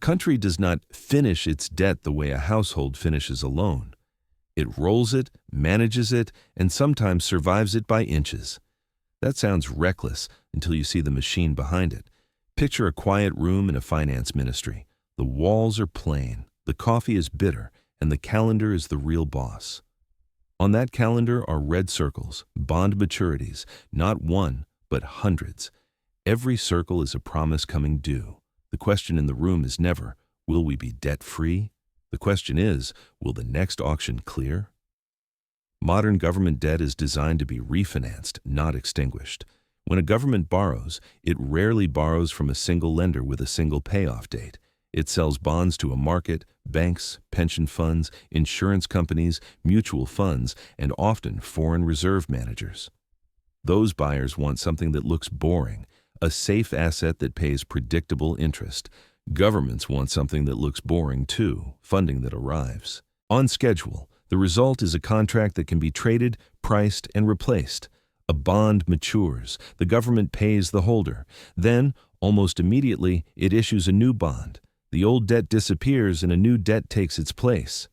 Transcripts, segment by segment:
country does not finish its debt the way a household finishes a loan. It rolls it, manages it, and sometimes survives it by inches. That sounds reckless until you see the machine behind it. Picture a quiet room in a finance ministry. The walls are plain, the coffee is bitter, and the calendar is the real boss. On that calendar are red circles, bond maturities, not one, but hundreds. Every circle is a promise coming due. The question in the room is never, will we be debt-free? The question is, will the next auction clear? Modern government debt is designed to be refinanced, not extinguished. When a government borrows, it rarely borrows from a single lender with a single payoff date. It sells bonds to a market, banks, pension funds, insurance companies, mutual funds, and often foreign reserve managers. Those buyers want something that looks boring, a safe asset that pays predictable interest. Governments want something that looks boring too, funding that arrives on schedule. The result is a contract that can be traded, priced, and replaced. A bond matures. The government pays the holder. Then, almost immediately, it issues a new bond. The old debt disappears and a new debt takes its place.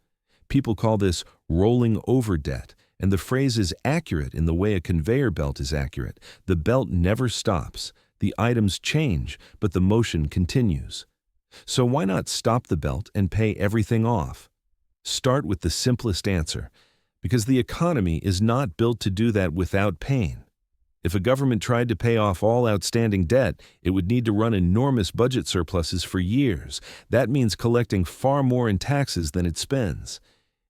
People call this rolling over debt, and the phrase is accurate in the way a conveyor belt is accurate. The belt never stops. The items change, but the motion continues. So why not stop the belt and pay everything off? Start with the simplest answer, because the economy is not built to do that without pain. If a government tried to pay off all outstanding debt, it would need to run enormous budget surpluses for years. That means collecting far more in taxes than it spends.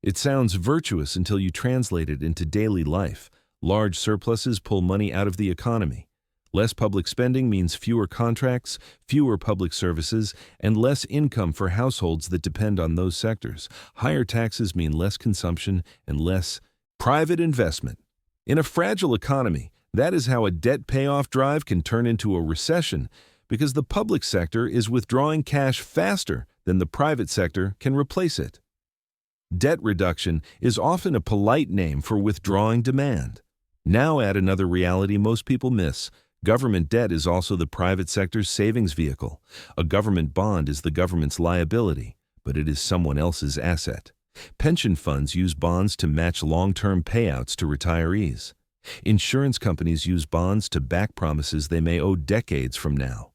It sounds virtuous until you translate it into daily life. Large surpluses pull money out of the economy. Less public spending means fewer contracts, fewer public services, and less income for households that depend on those sectors. Higher taxes mean less consumption and less private investment. In a fragile economy, that is how a debt payoff drive can turn into a recession, because the public sector is withdrawing cash faster than the private sector can replace it. Debt reduction is often a polite name for withdrawing demand. Now add another reality most people miss. Government debt is also the private sector's savings vehicle. A government bond is the government's liability, but it is someone else's asset. Pension funds use bonds to match long-term payouts to retirees. Insurance companies use bonds to back promises they may owe decades from now.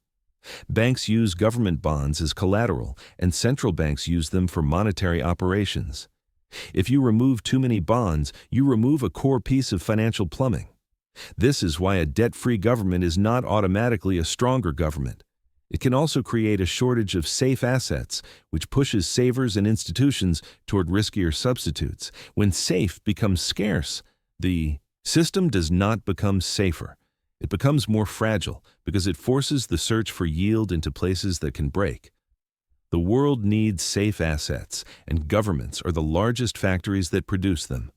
Banks use government bonds as collateral, and central banks use them for monetary operations. If you remove too many bonds, you remove a core piece of financial plumbing. This is why a debt-free government is not automatically a stronger government. It can also create a shortage of safe assets, which pushes savers and institutions toward riskier substitutes. When safe becomes scarce, the system does not become safer. It becomes more fragile because it forces the search for yield into places that can break. The world needs safe assets, and governments are the largest factories that produce them.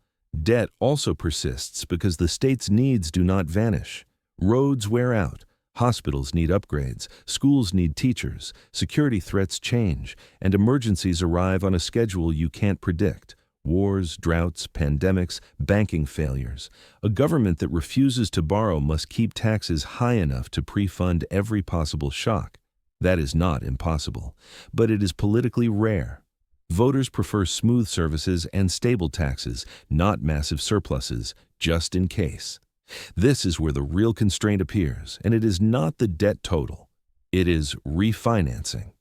Debt also persists because the state's needs do not vanish. Roads wear out, hospitals need upgrades, schools need teachers, security threats change, and emergencies arrive on a schedule you can't predict. Wars, droughts, pandemics, banking failures. A government that refuses to borrow must keep taxes high enough to pre-fund every possible shock. That is not impossible, but it is politically rare. Voters prefer smooth services and stable taxes, not massive surpluses, just in case. This is where the real constraint appears, and it is not the debt total. It is refinancing.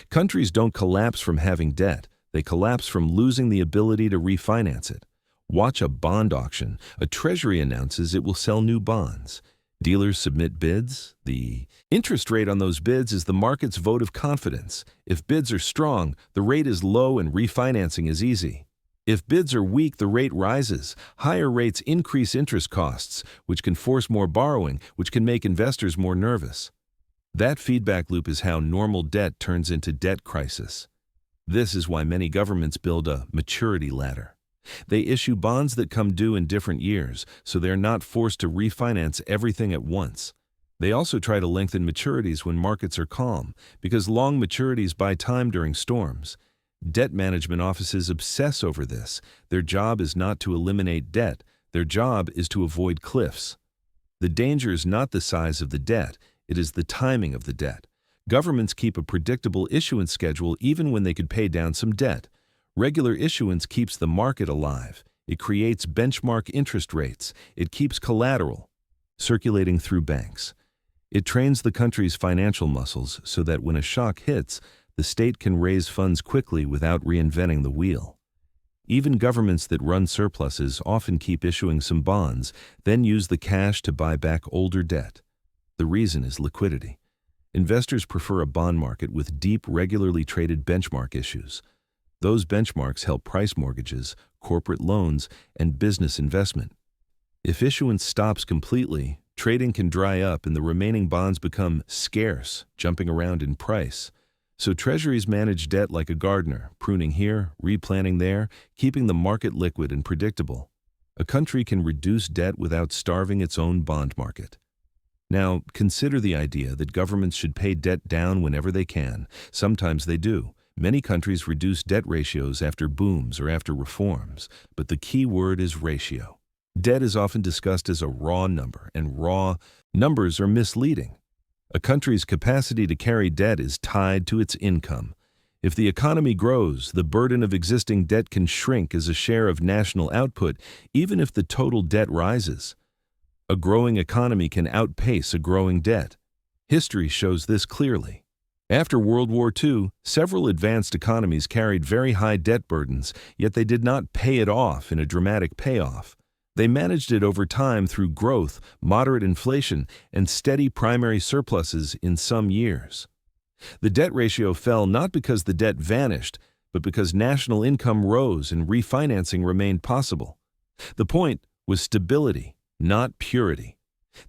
Countries don't collapse from having debt. They collapse from losing the ability to refinance it. Watch a bond auction. A treasury announces it will sell new bonds. Dealers submit bids. The interest rate on those bids is the market's vote of confidence. If bids are strong, the rate is low and refinancing is easy. If bids are weak, the rate rises. Higher rates increase interest costs, which can force more borrowing, which can make investors more nervous. That feedback loop is how normal debt turns into debt crisis. This is why many governments build a maturity ladder. They issue bonds that come due in different years, so they're not forced to refinance everything at once. They also try to lengthen maturities when markets are calm, because long maturities buy time during storms. Debt management offices obsess over this. Their job is not to eliminate debt. Their job is to avoid cliffs. The danger is not the size of the debt, it is the timing of the debt. Governments keep a predictable issuance schedule even when they could pay down some debt. Regular issuance keeps the market alive. It creates benchmark interest rates. It keeps collateral circulating through banks. It trains the country's financial muscles so that when a shock hits, the state can raise funds quickly without reinventing the wheel. Even governments that run surpluses often keep issuing some bonds, then use the cash to buy back older debt. The reason is liquidity. Investors prefer a bond market with deep, regularly traded benchmark issues. Those benchmarks help price mortgages, corporate loans, and business investment. If issuance stops completely, trading can dry up and the remaining bonds become scarce, jumping around in price. So treasuries manage debt like a gardener, pruning here, replanting there, keeping the market liquid and predictable. A country can reduce debt without starving its own bond market. Now, consider the idea that governments should pay debt down whenever they can. Sometimes they do. Many countries reduce debt ratios after booms or after reforms, but the key word is ratio. Debt is often discussed as a raw number, and raw numbers are misleading. A country's capacity to carry debt is tied to its income. If the economy grows, the burden of existing debt can shrink as a share of national output, even if the total debt rises. A growing economy can outpace a growing debt. History shows this clearly. After World War II, several advanced economies carried very high debt burdens, yet they did not pay it off in a dramatic payoff. They managed it over time through growth, moderate inflation, and steady primary surpluses in some years. The debt ratio fell not because the debt vanished, but because national income rose and refinancing remained possible. The point was stability, not purity.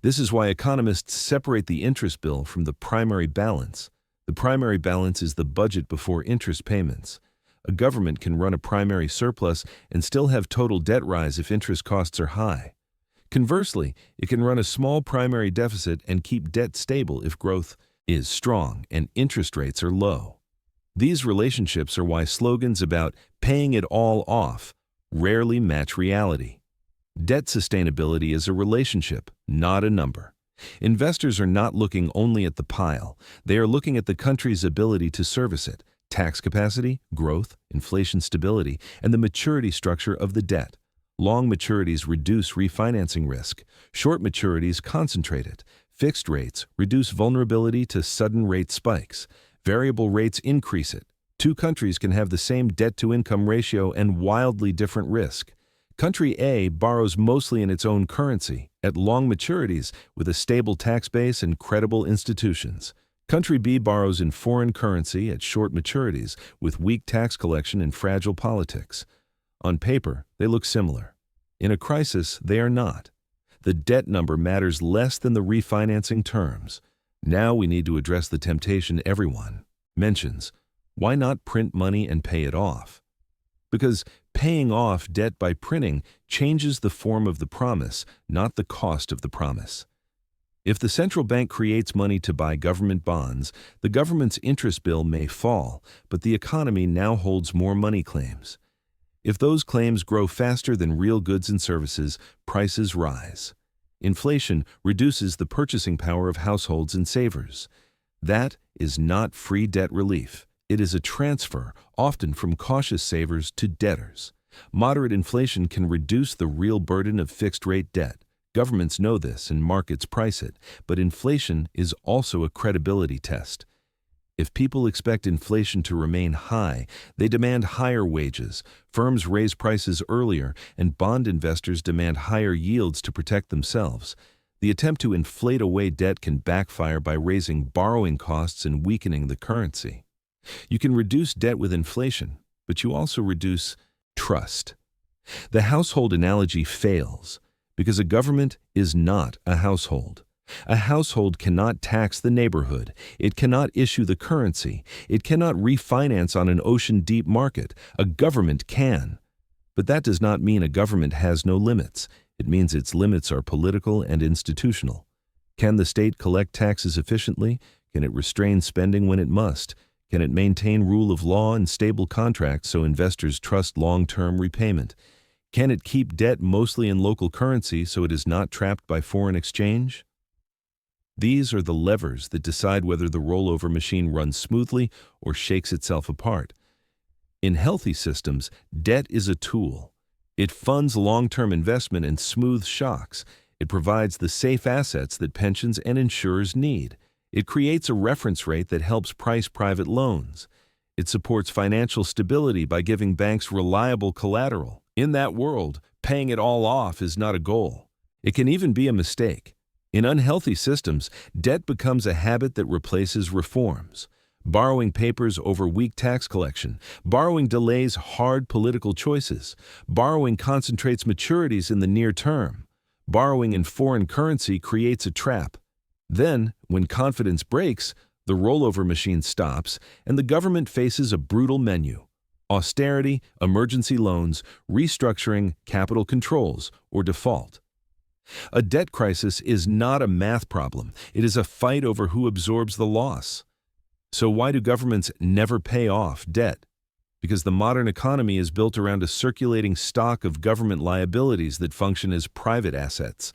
This is why economists separate the interest bill from the primary balance. The primary balance is the budget before interest payments. A government can run a primary surplus and still have total debt rise if interest costs are high. Conversely, it can run a small primary deficit and keep debt stable if growth is strong and interest rates are low. These relationships are why slogans about paying it all off rarely match reality. Debt sustainability is a relationship, not a number. Investors are not looking only at the pile. They are looking at the country's ability to service it, tax capacity, growth, inflation stability, and the maturity structure of the debt. Long maturities reduce refinancing risk. Short maturities concentrate it. Fixed rates reduce vulnerability to sudden rate spikes. Variable rates increase it. Two countries can have the same debt-to-income ratio and wildly different risk. Country A borrows mostly in its own currency, at long maturities, with a stable tax base and credible institutions. Country B borrows in foreign currency at short maturities, with weak tax collection and fragile politics. On paper, they look similar. In a crisis, they are not. The debt number matters less than the refinancing terms. Now we need to address the temptation everyone mentions. Why not print money and pay it off? Because paying off debt by printing changes the form of the promise, not the cost of the promise. If the central bank creates money to buy government bonds, the government's interest bill may fall, but the economy now holds more money claims. If those claims grow faster than real goods and services, prices rise. Inflation reduces the purchasing power of households and savers. That is not free debt relief. It is a transfer, often from cautious savers to debtors. Moderate inflation can reduce the real burden of fixed-rate debt. Governments know this and markets price it, but inflation is also a credibility test. If people expect inflation to remain high, they demand higher wages, firms raise prices earlier, and bond investors demand higher yields to protect themselves. The attempt to inflate away debt can backfire by raising borrowing costs and weakening the currency. You can reduce debt with inflation, but you also reduce trust. The household analogy fails because a government is not a household. A household cannot tax the neighborhood. It cannot issue the currency. It cannot refinance on an ocean-deep market. A government can. But that does not mean a government has no limits. It means its limits are political and institutional. Can the state collect taxes efficiently? Can it restrain spending when it must? Can it maintain rule of law and stable contracts so investors trust long-term repayment? Can it keep debt mostly in local currency so it is not trapped by foreign exchange? These are the levers that decide whether the rollover machine runs smoothly or shakes itself apart. In healthy systems, debt is a tool. It funds long-term investment and smooths shocks. It provides the safe assets that pensions and insurers need. It creates a reference rate that helps price private loans. It supports financial stability by giving banks reliable collateral. In that world, paying it all off is not a goal. It can even be a mistake. In unhealthy systems, debt becomes a habit that replaces reforms. Borrowing papers over weak tax collection. Borrowing delays hard political choices. Borrowing concentrates maturities in the near term. Borrowing in foreign currency creates a trap. Then, when confidence breaks, the rollover machine stops and the government faces a brutal menu: austerity, emergency loans, restructuring, capital controls, or default. A debt crisis is not a math problem. It is a fight over who absorbs the loss. So why do governments never pay off debt? Because the modern economy is built around a circulating stock of government liabilities that function as private assets.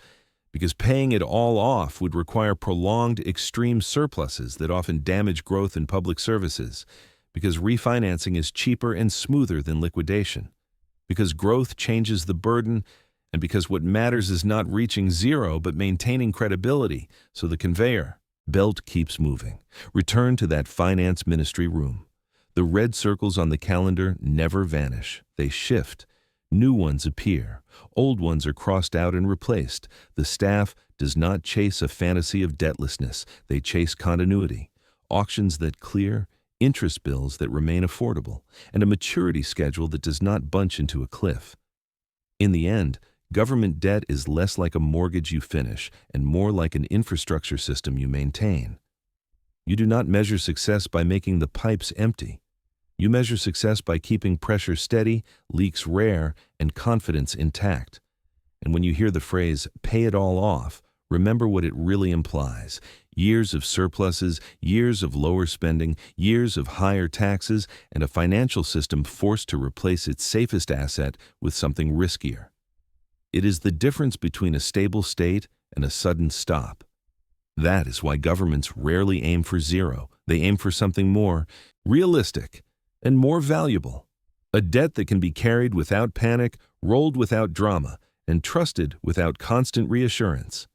Because paying it all off would require prolonged, extreme surpluses that often damage growth in public services. Because refinancing is cheaper and smoother than liquidation. Because growth changes the burden, and because what matters is not reaching zero but maintaining credibility, so the conveyor belt keeps moving. Return to that finance ministry room. The red circles on the calendar never vanish. They shift. New ones appear. Old ones are crossed out and replaced. The staff does not chase a fantasy of debtlessness. They chase continuity. Auctions that clear, interest bills that remain affordable, and a maturity schedule that does not bunch into a cliff. In the end, government debt is less like a mortgage you finish and more like an infrastructure system you maintain. You do not measure success by making the pipes empty. You measure success by keeping pressure steady, leaks rare, and confidence intact. And when you hear the phrase, "pay it all off," remember what it really implies. Years of surpluses, years of lower spending, years of higher taxes, and a financial system forced to replace its safest asset with something riskier. It is the difference between a stable state and a sudden stop. That is why governments rarely aim for zero. They aim for something more realistic and more valuable. A debt that can be carried without panic, rolled without drama, and trusted without constant reassurance.